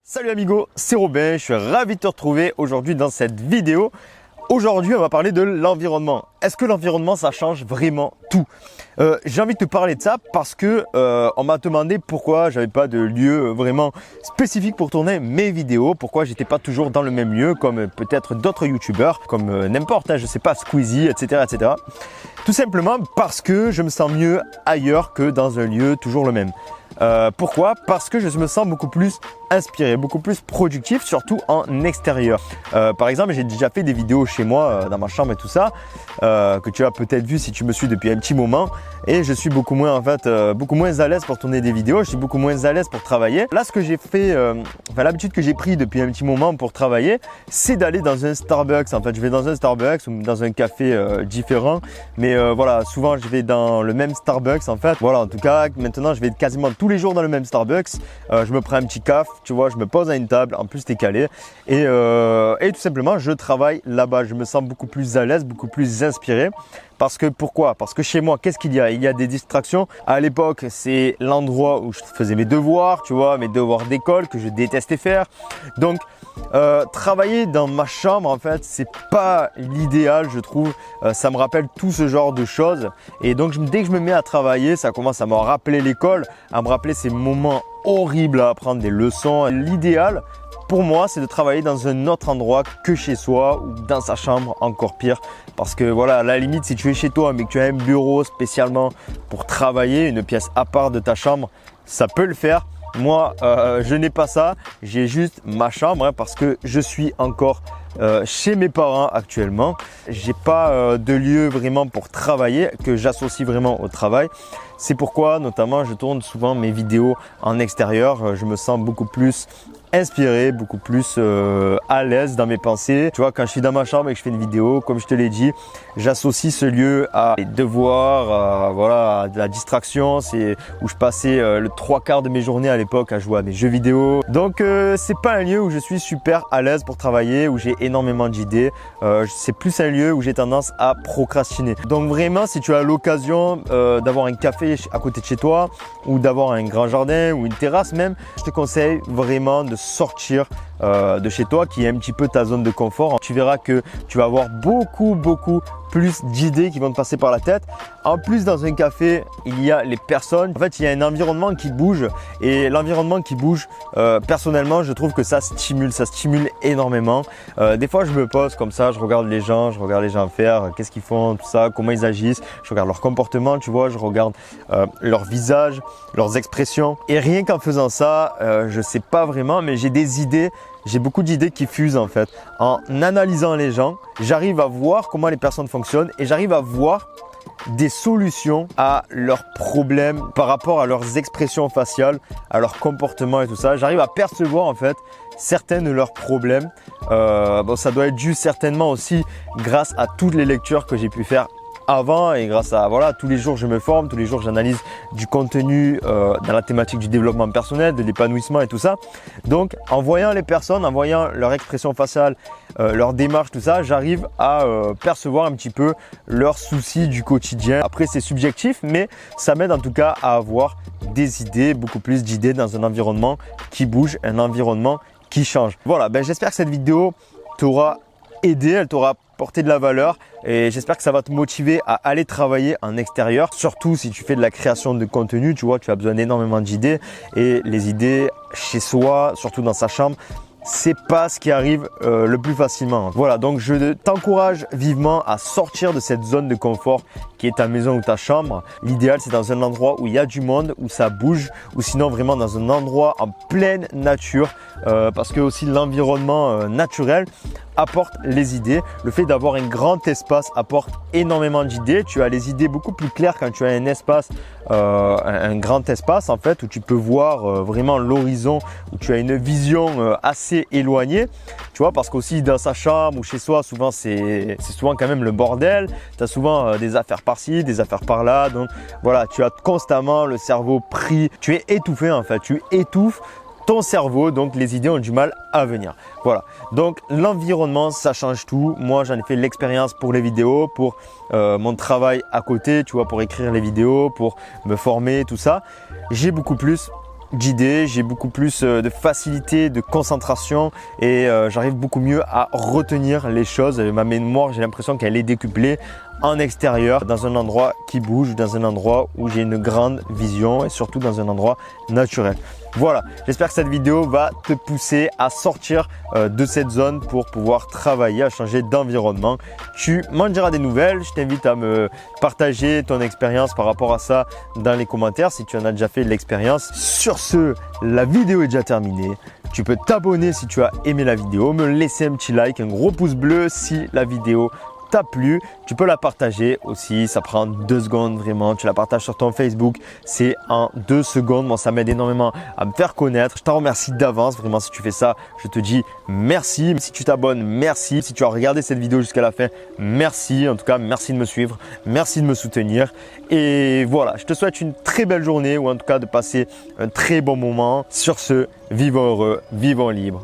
Salut amigo, c'est Robin, je suis ravi de te retrouver aujourd'hui dans cette vidéo. Aujourd'hui, on va parler de l'environnement. Est-ce que l'environnement, ça change vraiment tout? J'ai envie de te parler de ça parce que on m'a demandé pourquoi j'avais pas de lieu vraiment spécifique pour tourner mes vidéos, pourquoi j'étais pas toujours dans le même lieu comme peut-être d'autres youtubeurs, comme n'importe, je sais pas, Squeezie, etc., etc. Tout simplement parce que je me sens mieux ailleurs que dans un lieu toujours le même. Pourquoi? Parce que je me sens beaucoup plus inspiré, beaucoup plus productif, surtout en extérieur. Par exemple, j'ai déjà fait des vidéos chez moi, dans ma chambre et tout ça, que tu as peut-être vu si tu me suis depuis un petit moment. Et je suis beaucoup moins beaucoup moins à l'aise pour tourner des vidéos. Je suis beaucoup moins à l'aise pour travailler. Là, ce que j'ai fait, l'habitude que j'ai pris depuis un petit moment pour travailler, c'est d'aller dans un Starbucks. En fait, je vais dans un Starbucks ou dans un café différent. Mais voilà, souvent je vais dans le même Starbucks. En fait, voilà. En tout cas, maintenant, je vais quasiment tous les jours dans le même Starbucks. Je me prends un petit café, tu vois, je me pose à une table. En plus, t'es calé. Et tout simplement, je travaille là-bas. Je me sens beaucoup plus à l'aise, beaucoup plus inspiré. Parce que pourquoi? Parce que chez moi, qu'est-ce qu'il y a? Il y a des distractions. À l'époque, c'est l'endroit où je faisais mes devoirs, tu vois, mes devoirs d'école que je détestais faire. Donc, travailler dans ma chambre, en fait, c'est pas l'idéal, je trouve. Ça me rappelle tout ce genre de choses. Et donc, dès que je me mets à travailler, ça commence à me rappeler l'école, à me rappeler ces moments horribles à apprendre des leçons. L'idéal, pour moi, c'est de travailler dans un autre endroit que chez soi ou dans sa chambre, encore pire. Parce que voilà, à la limite, si tu es chez toi mais que tu as un bureau spécialement pour travailler, une pièce à part de ta chambre, ça peut le faire. Moi, je n'ai pas ça. J'ai juste ma chambre parce que je suis encore chez mes parents actuellement. J'ai pas de lieu vraiment pour travailler que j'associe vraiment au travail. C'est pourquoi notamment je tourne souvent mes vidéos en extérieur. Je me sens beaucoup plus inspiré, beaucoup plus à l'aise dans mes pensées. Tu vois, quand je suis dans ma chambre et que je fais une vidéo, comme je te l'ai dit, j'associe ce lieu à les devoirs, voilà, à de la distraction. C'est où je passais le 3/4 de mes journées à l'époque à jouer à mes jeux vidéo. Donc c'est pas un lieu où je suis super à l'aise pour travailler, où j'ai énormément d'idées. C'est plus un lieu où j'ai tendance à procrastiner. Donc vraiment, si tu as l'occasion d'avoir un café à côté de chez toi ou d'avoir un grand jardin ou une terrasse même, je te conseille vraiment de sortir de chez toi, qui est un petit peu ta zone de confort. Tu verras que tu vas avoir beaucoup plus d'idées qui vont te passer par la tête. En plus, dans un café, il y a les personnes. En fait, il y a un environnement qui bouge et l'environnement qui bouge, personnellement, je trouve que ça stimule énormément. Des fois, je me pose comme ça, je regarde les gens faire, qu'est-ce qu'ils font, tout ça, comment ils agissent. Je regarde leur comportement, tu vois, je regarde leur visage, leurs expressions. Et rien qu'en faisant ça, je sais pas vraiment, mais j'ai des idées. J'ai beaucoup d'idées qui fusent en fait. En analysant les gens, j'arrive à voir comment les personnes fonctionnent et j'arrive à voir des solutions à leurs problèmes par rapport à leurs expressions faciales, à leur comportement et tout ça. J'arrive à percevoir en fait certains de leurs problèmes. Bon, ça doit être dû certainement aussi grâce à toutes les lectures que j'ai pu faire avant et grâce à voilà, tous les jours je me forme, tous les jours j'analyse du contenu dans la thématique du développement personnel, de l'épanouissement et tout ça. Donc en voyant les personnes, en voyant leur expression faciale, leur démarche, tout ça, j'arrive à percevoir un petit peu leurs soucis du quotidien. Après c'est subjectif, mais ça m'aide en tout cas à avoir des idées, beaucoup plus d'idées dans un environnement qui bouge, un environnement qui change. Voilà, j'espère que cette vidéo t'aura aidé, elle t'aura porté de la valeur et j'espère que ça va te motiver à aller travailler en extérieur, surtout si tu fais de la création de contenu. Tu vois, tu as besoin d'énormément d'idées et les idées chez soi, surtout dans sa chambre, c'est pas ce qui arrive le plus facilement. Voilà, donc je t'encourage vivement à sortir de cette zone de confort qui est ta maison ou ta chambre. L'idéal, c'est dans un endroit où il y a du monde, où ça bouge, ou sinon vraiment dans un endroit en pleine nature, parce que aussi l'environnement naturel apporte les idées. Le fait d'avoir un grand espace apporte énormément d'idées. Tu as les idées beaucoup plus claires quand tu as un espace, un grand espace en fait, où tu peux voir vraiment l'horizon, où tu as une vision assez éloignée. Tu vois, parce qu'aussi dans sa chambre ou chez soi, souvent c'est souvent quand même le bordel. Tu as souvent des affaires par-ci, des affaires par-là. Donc voilà, tu as constamment le cerveau pris. Tu es étouffé en fait, tu étouffes ton cerveau, donc les idées ont du mal à venir. Voilà, donc l'environnement, ça change tout. Moi, j'en ai fait l'expérience pour les vidéos, pour mon travail à côté, tu vois, pour écrire les vidéos, pour me former, tout ça. J'ai beaucoup plus d'idées, j'ai beaucoup plus de facilité, de concentration et j'arrive beaucoup mieux à retenir les choses. Ma mémoire, j'ai l'impression qu'elle est décuplée en extérieur, dans un endroit qui bouge, dans un endroit où j'ai une grande vision et surtout dans un endroit naturel. Voilà, j'espère que cette vidéo va te pousser à sortir de cette zone pour pouvoir travailler, à changer d'environnement. Tu m'en diras des nouvelles, je t'invite à me partager ton expérience par rapport à ça dans les commentaires si tu en as déjà fait l'expérience. Sur ce, la vidéo est déjà terminée. Tu peux t'abonner si tu as aimé la vidéo, me laisser un petit like, un gros pouce bleu si la vidéo t'a plu. Tu peux la partager aussi, ça prend 2 secondes vraiment. Tu la partages sur ton Facebook, c'est en 2 secondes. Moi, ça m'aide énormément à me faire connaître. Je t'en remercie d'avance, vraiment si tu fais ça, je te dis merci. Si tu t'abonnes, merci. Si tu as regardé cette vidéo jusqu'à la fin, merci. En tout cas, merci de me suivre, merci de me soutenir. Et voilà, je te souhaite une très belle journée ou en tout cas de passer un très bon moment. Sur ce, vivons heureux, vivons libres.